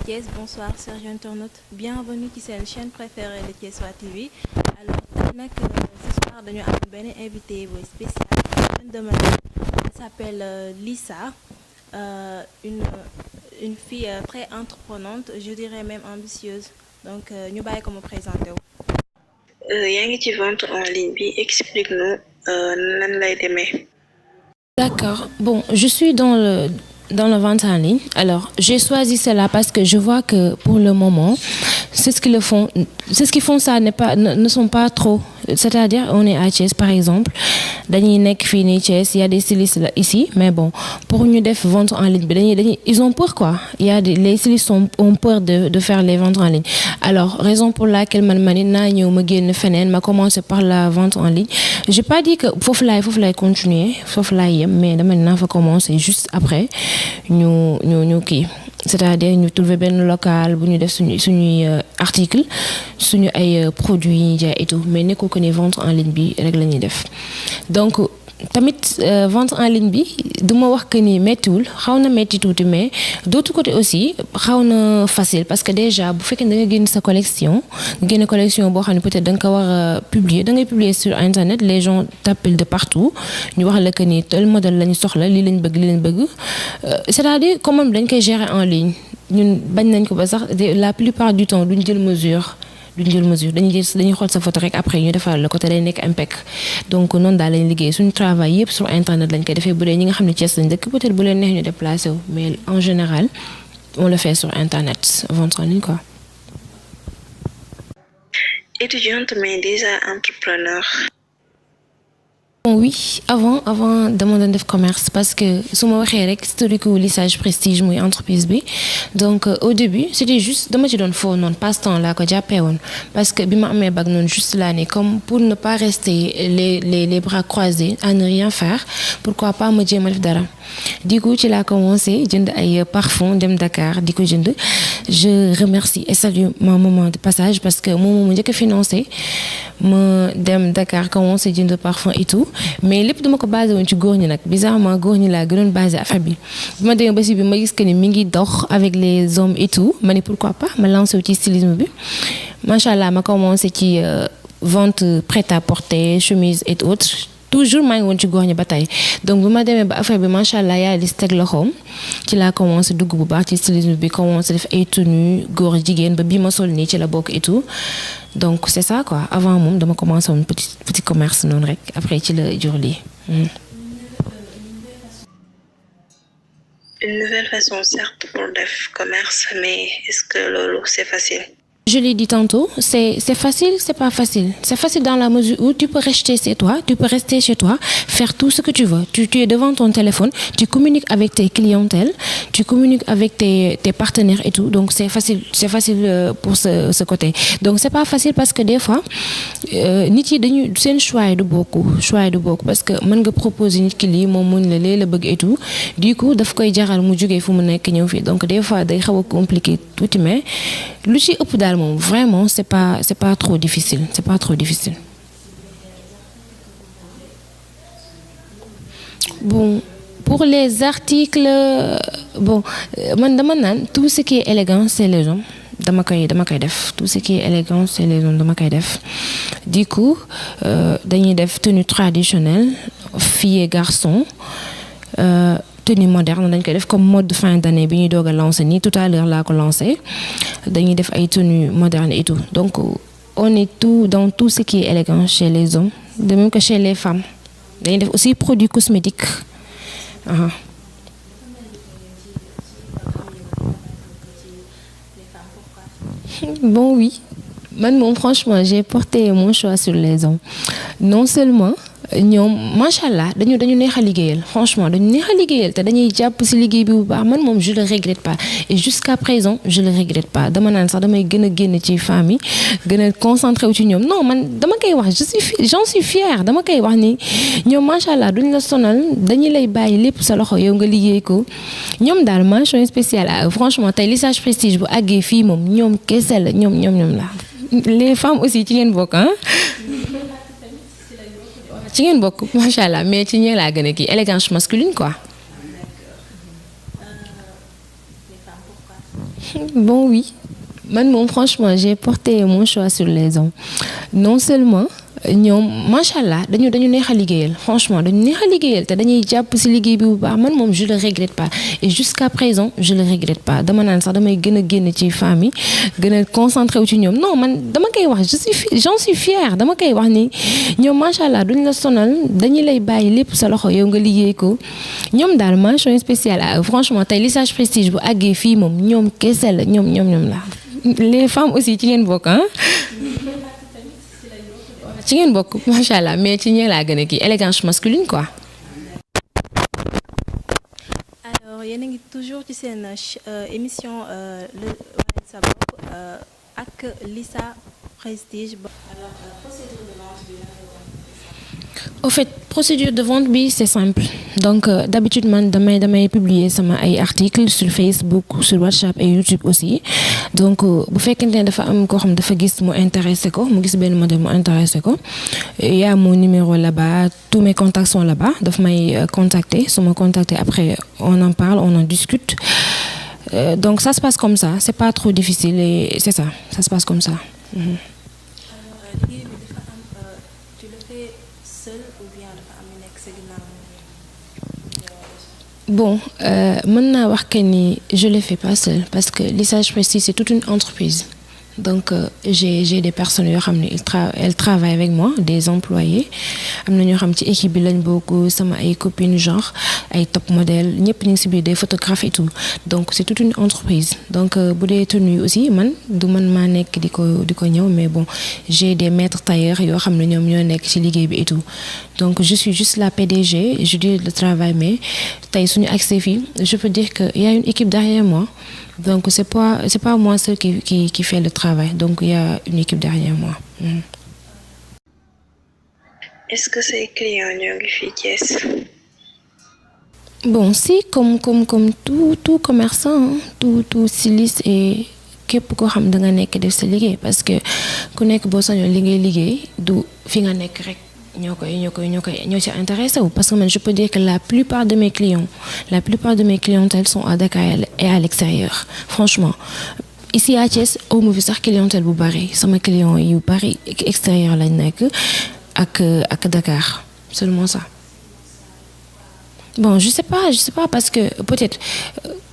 Thiès, bonsoir chers internautes, bienvenue ci seen chaîne préférée de Thiessois TV. Alors tey nag ce soir dañu am benn invité bu spécial jeune de Mané. Elle s'appelle Lissa, une fille très entreprenante, je dirais même ambitieuse. Donc ñu bàyyi ko mu présenté wu. yaa ngi ci vente en ligne bi explique-nous nan lay demee. D'accord. Bon, je suis dans la vente en ligne. Alors, j'ai choisi cela parce que je vois que pour le moment, c'est ce qu'ils font ça ne sont pas trop. C'est-à-dire, on est à Thiès, par exemple. Dañuy nekk fii nii Thiès, il y a des stylistes là, ici, mais bon, pour ñu def vente en ligne, ils ont peur quoi. Les stylistes ont peur de faire les ventes en ligne. Alors, raison pour laquelle man naa ñëw ma génn feneen, ma commencé par la vente en ligne. J'ai pas dit que foofu laay continuer, foofu laay yem, mais dama naa fa commencer juste après ñu kii. C'est-à-dire ñu trouver benn local bu ñu def suñuy article suñu ay produits yi ñuy jaay et tout mais nekkul ko ne vente en ligne bi rek la ñuy def donc tamit vente en ligne bi du ma wax que ni méttiwul xaw na métti tuuti mais d'autre côté aussi xaw na facile parce que déjà bu fekkee da nga génn sa collection boo xam ne peut-être da nga ko war a publier da ngay publier sur internet les gens t'appellent de partout ñu wax la que ni tel modèle la ñu soxla lii lañ bëgg c'est-à-dire comme dañ koy gérer en ligne ñun bañ nañ ko ba sax la plupart du temps duñ jël mesure dañuy xool sa photo rek après ñu defal la ko te day nekk impec donc noonu daal lañ liggéey suñu travail yëpp sur internet lañ koy defee bu dee ñi nga xam ne Thiès lañ dëkk peut-être bu leen neex ñu déplacé wu mais en général on le fait sur internet vente en ligne quoi. Étudiante mais déjà entrepreneur. Oui, avant dama doon def commerce parce que su ma waxee rek historique wu Lissage Prestige muy entreprise bi donc au début c'était juste dama ci doon foo noonu passe-temps laa ko jàppee woon parce que bi ma amee bac noonu juste laa ne comme pour ne pas rester les bras croisés à ne rien faire pourquoi pas ma jéem a def dara du coup ci laa commencé jënd ay parfum dem Dakar di ko jënd je remercie et salue ma maman de passage parce que moom mu njëkk a financé ma dem Dakar commencé jënd parfum et tout mais lépp dama ko basé woon ci góor ñi nag bizarrement góor ñi laa gënoon basé affaire bi ma demee ba si bi ma gis que ni mi ngi dox avec les hommes et tout ma ne pourquoi pas ma lancé wu ci stylisme bi macha allah ma commencé ci vente prêt-à-porter chemise et autres toujours maa ngi woon ci góor ñi ba tey donc bu ma demee ba affaire bi macha allah yaa di teg loxoom ci laa commencé dugg bu baax ci stylisme bi commencé def ay tenues góor jigéen ba bii ma sol nii ci la bokk et tout donc c'est ça quoi avant moom dama commencé woon petit commerce noonu rek après ci la jur lii. Une nouvelle façon certes pour def commerce mais est-ce que loolu c'est facile? Je l'ai dit tantôt, c'est facile, c'est pas facile. C'est facile dans la mesure où tu peux rester chez toi, faire tout ce que tu veux. Tu es devant ton téléphone, tu communiques avec tes clientèles, tu communiques avec tes partenaires et tout. Donc c'est facile pour ce côté. Donc c'est pas facile parce que des fois nit yi dañu seen choix du bokk parce que mën nga proposer nit ki lii moom mën la lee la bëgg et tout. Du coup daf koy jaral mu jógee fu mu nekk ñëw fii. Donc des fois day xaw a compliqué tuuti mais lu ci ëpp daal moom vraiment c'est pas trop difficile. Bon, pour les articles man dama naan tout ce qui est élégant c'est les hommes dama koy def tout ce qui est élégant c'est les hommes dama koy def du coup dañuy def tenue traditionnelle filles et garçons tenue moderne dañ koy def comme mode fin d'année bi ñuy doog a lancé nii tout à l'heure laa ko lancé dañuy def ay tenues modernes et tout donc on est dans tout ce qui est élégant chez les hommes de même que chez les femmes dañuy def aussi produits cosmétiques. Bon oui man moom franchement j'ai porté mon choix sur les hommes non seulement ñoom macha allah dañu neex a liggéeyal franchement dañu neex a liggéeyal te dañuy jàpp ci liggéey bi bu baax man moom je le regrette pas et jusqu'à présent je le regrette pas dama naan sax damay gën a génn ci famille gën a concentré wu ci ñoom non man dama koy wax j'en suis fière dama koy wax ni ñoom macha allah duñ la sonal dañuy lay bàyyi lépp sa loxo yow nga liggéey ko ñoom daal mention spéciale franchement tey Lissage Prestige bu àggee fii moom ñoom kese la ñoom la les femmes aussi ci ngeen bokk ci ngeen bokk macha allah mais ci ñee laa gën a kii élégance masculine quoi. Bon, oui. Moi, franchement, j'ai porté mon choix sur les hommes. Non seulement, ñoom macha allah dañu neex a liggéeyal franchement dañu neex a liggéeyal te dañuy jàpp ci liggéey bi bu baax man moom je le regrette pas et jusqu'à présent je le regrette pas dama naan sax damay gën a génn ci famille gën a concentré wu ci ñoom non man dama koy wax j'en suis fière dama koy wax ni ñoom macha allah duñ la sonal dañuy lay bàyyi lépp sa loxo yow nga liggéey ko ñoom daal mention spéciale franchement tey Lissage Prestige bu àggee fii moom ñoom kese la ñoom la les femmes aussi ci ngeen bokk ah. ci ngeen bokk macha allah mais ci ñee laa gën a kii élégance masculine quoi. alors yéen a ngi toujours ci seen émission le wane sa bopp ak Lissa Prestige. alors procédure de vente bi. Au fait procédure de vente bi c'est simple donc d'habitude man damay publier sama ay articles sur Facebook sur WhatsApp et YouTube aussi donc bu fekkente ne dafa am koo xam dafa gis mu intéressé ko mu gis benn modèle mu intéressé ko il y a mon numéro là-bas tous mes contacts sont là-bas daf may contacter su ma contacter après on en parle on en discute donc ça se passe comme ça c'est pas trop difficile et c'est ça se passe comme ça. Bon mën naa wax que ni je le fais pas seul parce que Lissage Prestige c'est toute une entreprise donc j'ai des personnes yoo xam ne elles travaillent avec moi des employés am na ñoo xam ci équipe bi lañ bokk sama ay copines genre ay top modèles ñëpp ñu ngi ci biir des photographes et tout donc c'est toute une entreprise donc bu dee tenue aussi man du man maa nekk di ko ñëw mais bon j'ai des maîtres tailleurs yoo xam ne ñoom ñoo nekk ci liggéey bi et tout donc je suis juste la PDG je dis le travail mais tey suñu accès fii je peux dire que il y a une équipe derrière moi donc c'est pas moi seul qui fait le travail donc il y a une équipe derrière moi. Est-ce que say clients ñoo ngi fii Thiès? Bon si comme tout commerçant tout styliste et képp koo xam da nga nekk def sa liggéey parce que ku nekk boo sañoon li ngay liggéey du fi nga nekk rek. ñoo ci intéressé wu parce que man je peux dire que la plupart de mes clientèles sont à Dakar et à l'extérieur franchement ici à Thiès amu fi sax clientèle bu bari sama client yu bari extérieur lañ nekk ak Dakar seulement ça. Bon je sais pas parce que peut-être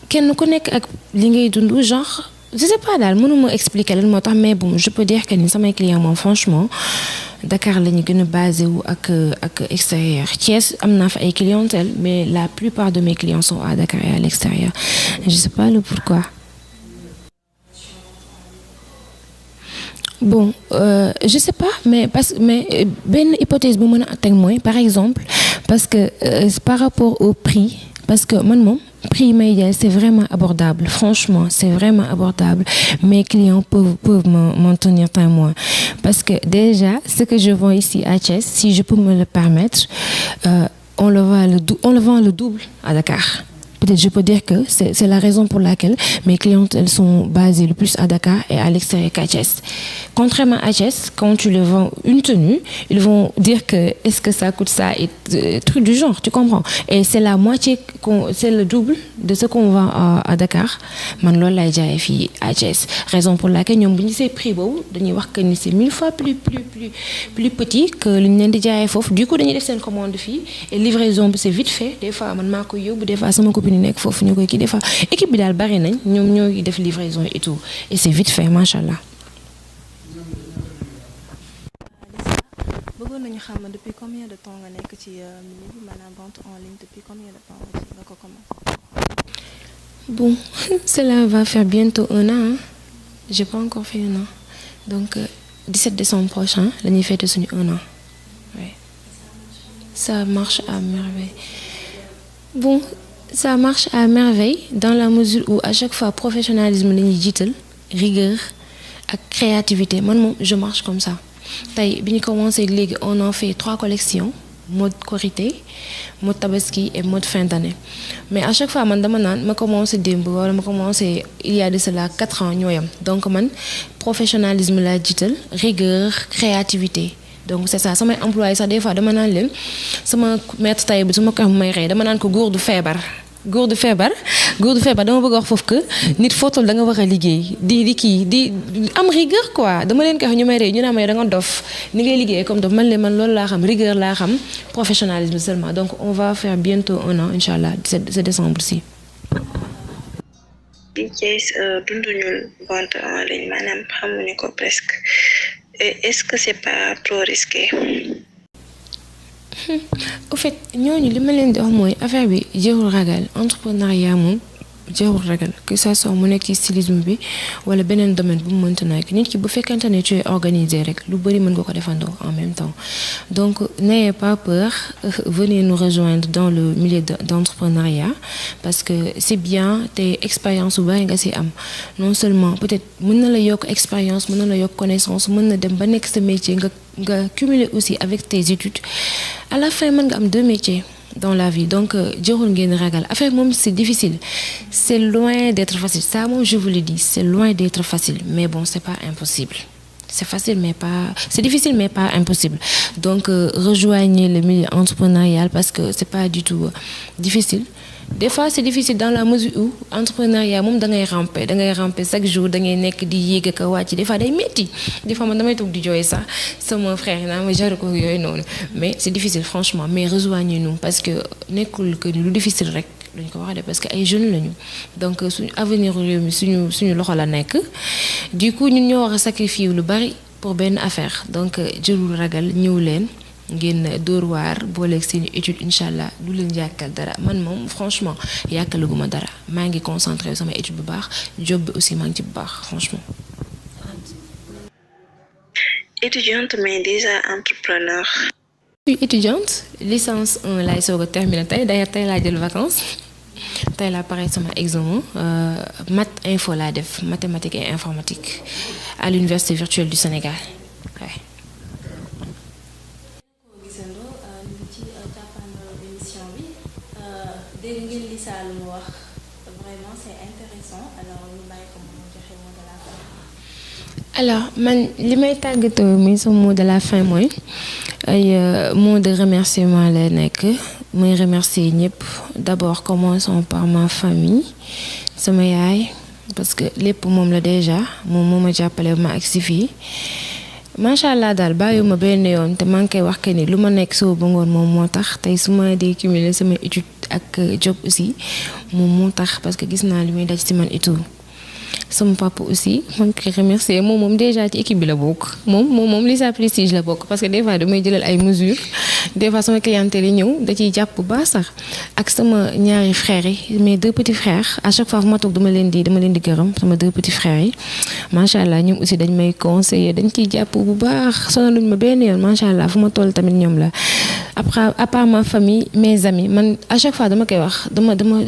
kenn ku nekk ak li ngay dund genre je sais pas daal mënuma expliquer lan moo tax mais bon je peux dire que ni samay clients moom franchement Dakar la ñu gën a basé wu ak extérieur Thiès am naa fa ay clientèle mais la plupart de mes clients sont à Dakar et à l'extérieur je sais pas le pourquoi. Bon je sais pas mais benn hypothèse bu mën a teg mooy par exemple parce que par rapport au prix parce que man moom prix may jaay c'est vraiment abordable franchement c'est vraiment abordable mes clients peuvent m'en tenir témoin parce que déjà ce que je vends ici à Thiès si je peux me le permettre on le vend le double à Dakar. Peut-être je peux dire que c'est la raison pour laquelle mes clientes elles sont basées le plus à Dakar et à l'extérieur qu'à Thiès. Contrairement à Thiès, quand tu leur vends une tenue, ils vont dire que est-ce que ça coûte ça et trucs du genre, tu comprends? Et c'est la moitié c'est le double de ce qu'on vend à Dakar. Man loolu lay jaayee fii à Thiès. Raison pour laquelle ñoom bu ñu see prix boobu dañuy wax que ni c'est 1000 fois plus petit que li ñu leen di jaayee foofu. Du coup dañuy def seen commande fii et livraison bi c'est vite fait. Des fois man maa koy yóbbu des fois sama copine nekk foofu ñu koy kii des fois équipe bi daal bari nañ ñoom ñooy def livraison et tout et c'est vite fait machallah. bëggoon nañu xam depuis combien de temps nga nekk ci milieu bi maanaam vente en ligne depuis combien de temps nga ko commencé. Bon cela va faire bientôt 1 an hein. J'ai pas encore fait 1 an donc 17 décembre prochain la ñuy fêter suñu 1 an oui. Ça marche à merveille. Bon ça marche à merveille dans la mesure où à chaque fois professionnalisme la ñuy jiital rigueur ak créativité man moom je marche comme ça tey bi ñu commencé léegi on en fait 3 collections mode Korité mode Tabaski et mode fin d'année mais à chaque fois man dama naan ma commencé démb wala ma commencé il y a de cela 4 ans ñooyam donc man professionnalisme la jiital rigueur créativité donc c'est ça samay employé sax des fois dama naan leen sama maître tailleur bi su ma ko may rey dama naan ko góor du feebar góor du feebar dama bëgg a wax foofu que nit footul da nga war a liggéey di am rigueur quoi dama leen ko wax ñu may rey ñu naa may da nga dof ni ngay liggéey comme dof man loolu laa xam rigueur laa xam professionnalisme seulement donc on va faire bientôt 1 an inchallah ce décembre ci bi Thiès dunduñu vente en ligne maanaam xamuñu ko presque est-ce que c'est pas trop risqué. au fait ñooñu li ma leen di wax mooy affaire bi jërul ragal entrepreneuriat moom jërul ragal que ça soit mu nekk ci stylisme bi wala beneen domaine bu mu mënta nekk nit ki bu fekkante ne tu es organisé rek lu bari mën nga ko defandoo en même temps donc n'ayez pas peur venez nous rejoindre dans le milieu d'entrepreneuriat parce que c'est bien te expérience bu bari nga ci am non seulement peut-être mën na la yokk expérience mën na la yokk connaissance mën na dem ba nekk sa métier nga cumuler aussi avec tes études à la fin mën nga am 2 métiers dans la vie donc jërul ngeen ragal affaire moom c'est difficile c'est loin d'être facile ça moom je vous le dis c'est loin d'être facile mais bon c'est pas impossible c'est difficile mais pas impossible donc rejoignez le milieu entrepreneurial parce que c'est pas du tout difficile des fois c'est difficile dans la mesure où entrepreneuriat moom da ngay ramper chaque jour da ngay nekk di yéeg ak a wàcc des fois day metti des fois man damay toog di jooy sax sama frère yi naa ma jaru ko yooyu noonu mais c'est difficile franchement mais rejoignez-nous parce que nekkul que lu difficile rek luñ ko wax de parce que ay jeunes lañu donc suñu avenir réew mi suñu loxo la nekk du coup ñun ñoo war a sacrifier lu bari pour benn affaire donc jërul ragal ñëw leen ngeen dóor waar booleeg seeni étude incha du leen yàkkal dara man moom franchement yàkkalaguma dara maa ngi concentré sama étude bu baax job bi aussi maa ngi ci bu baax franchement. étudiante mais déjà entrepreneur. je suis étudiante licence 1 laay soog a terminé tey d'ailleurs tey laa jël vacances tey laa pare sama examen maths info laa def mathématiques et informatique à l'université virtuelle du Sénégal ouais. dégg ngeen li Sall mu wax vraiment c'est intéressant alors ñu bàyyi ko mu joxe mot de la fin. alors man li may tàggatoo muy sama mot de la fin mooy ay mot de remerciement la nekk muy remercier ñëpp d'abord commençons par ma famille sama yaay parce que lépp moom la déjà moom moo ma jàppale ma agsi fii macha allah daal bàyyiwuma benn yoon te maa ngi koy wax que ni lu ma nekk soo ba ngoon moom moo tax tey su ma dee cumuler sama étude ak job aussi moom moo tax parce que gis naa li muy daj ci man et tout sama papa aussi maa ngi koy remercier moom déjà ci équipe bi la bokk moom Lisa Prestige la bokk parce que des fois damay jëlal ay mesures des fois sama clientèle yi ñëw da ciy jàpp bu baax sax ak sama ñaari frères yi mes 2 petits frères à chaque fois fu ma toog dama leen di gërëm sama 2 petits frères yi macha allah ñoom aussi dañ may conseiller dañ ciy jàpp bu baax sonaluñ ma benn yoon macha allah fu ma toll tamit ñoom la après à part ma famille mes amis man à chaque fois dama koy wax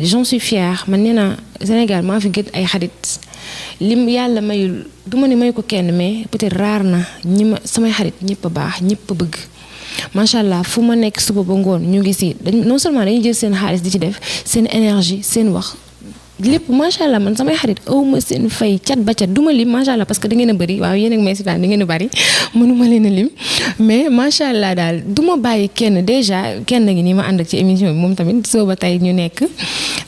j'en suis fière man nee naa Sénégal maa fi gën ay xarit lim yàlla mayul du ma ne may ko kenn mais peut-être rare na ñi ma samay xarit ñëpp a baax ñëpp a bëgg macha allah fu ma nekk suba ba ngoon ñu ngi si non seulement dañuy jël seen xaalis di ci def seen énergie seen wax lépp macha allah man samay xarit awma seen fay cat ba cat duma lim macha allah parce que da ngeen a bëri waaw yéen ak may sitaan da ngeen a bëri mënuma leen a lim mais macha allah daal duma bàyyi kenn déjà kenn ngi nii ma ànd ak ci émission bi moom tamit soo ba tey ñu nekk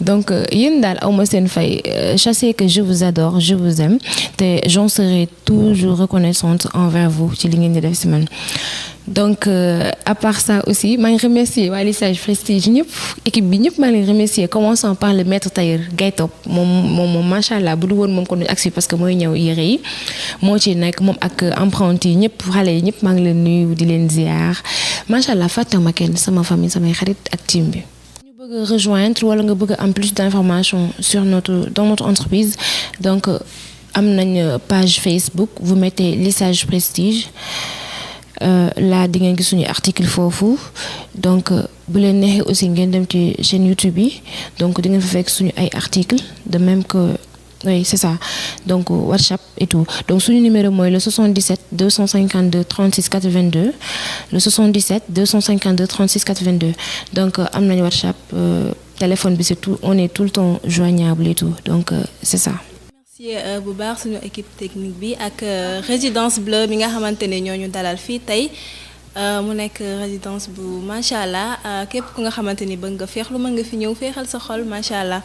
donc yéen daal awma seen fay sachez que je vous adore je vous aime te j'en serai toujours reconnaissante envers vous ci li ngeen di def si man donc à part ça aussi maa ngi remercier waa Lisa Prestige ñëpp équipe bi ñëpp maa ngi leen remercier commençant par le maître tailleur Gaytop moom macha allah bu du woon moom ko duñ agsi parce que mooy ñëw yére yi moo ci nekk moom ak empreinte yi ñëpp xale yi ñëpp maa ngi leen nuyu di leen ziar macha allah fàttewuma kenn sama famille samay xarit ak team bi. ñu bëgg a rejoindre wala nga bëgg a am plus d'informations sur dans notre entreprise donc am nañ page Facebook vous mettez Lisa Prestige. Là di ngeen gis suñu article foofu donc bu leen neexee aussi ngeen dem ci chaîne YouTube yi donc di ngeen fa fekk suñu ay article de même que oui c'est ça donc WhatsApp et tout donc suñu numéro mooy le 77 252 36 82 le 77 252 36 82 donc am nañu WhatsApp téléphone bi c'est tout on est tout le temps joignable et tout donc c'est ça. bu baax suñu équipe technique bi ak résidence bleue bi nga xamante ne ñooñu dalal fii tey mu nekk résidence bu macha allah képp ku nga xamante ni bëgg nga féexlu mën nga fi ñëw féexal sa xol macha allah.